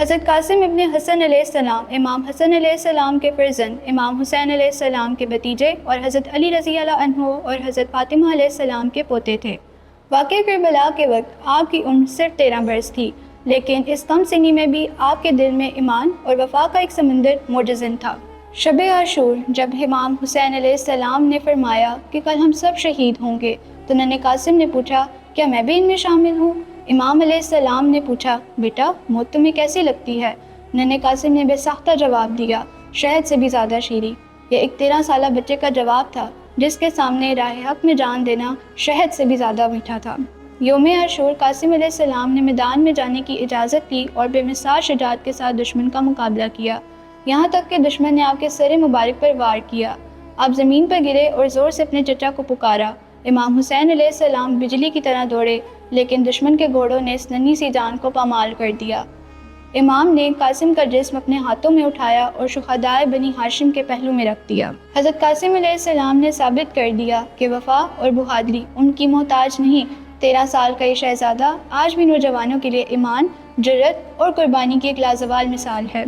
حضرت قاسم ابن حسن علیہ السلام امام حسن علیہ السلام کے فرزند امام حسین علیہ السلام کے بھتیجے اور حضرت علی رضی اللہ عنہ اور حضرت فاطمہ علیہ السلام کے پوتے تھے۔ واقعہ کربلا کے وقت آپ کی عمر صرف 13 برس تھی، لیکن اس کم سنی میں بھی آپ کے دل میں ایمان اور وفا کا ایک سمندر موجزن تھا۔ شب عاشور جب امام حسین علیہ السلام نے فرمایا کہ کل ہم سب شہید ہوں گے تو ننھے قاسم نے پوچھا کیا میں بھی ان میں شامل ہوں؟ امام علیہ السلام نے پوچھا بیٹا موت تمہیں کیسی لگتی ہے؟ ننھے قاسم نے بے ساختہ جواب دیا شہد سے بھی زیادہ شیریں۔ یہ ایک 13 سالہ بچے کا جواب تھا جس کے سامنے راہ حق میں جان دینا شہد سے بھی زیادہ میٹھا تھا۔ یوم عاشور قاسم علیہ السلام نے میدان میں جانے کی اجازت لی اور بے مثال شجاعت کے ساتھ دشمن کا مقابلہ کیا، یہاں تک کہ دشمن نے آپ کے سر مبارک پر وار کیا۔ آپ زمین پر گرے اور زور سے اپنے چچا کو پکارا۔ امام حسین علیہ السلام بجلی کی طرح دوڑے، لیکن دشمن کے گھوڑوں نے اس ننھی سی جان کو پامال کر دیا۔ امام نے قاسم کا جسم اپنے ہاتھوں میں اٹھایا اور شہدائے بنی ہاشم کے پہلو میں رکھ دیا۔ حضرت قاسم علیہ السلام نے ثابت کر دیا کہ وفا اور بہادری ان کی محتاج نہیں۔ 13 سال کا یہ شہزادہ آج بھی نوجوانوں کے لیے ایمان، جرأت اور قربانی کی ایک لازوال مثال ہے۔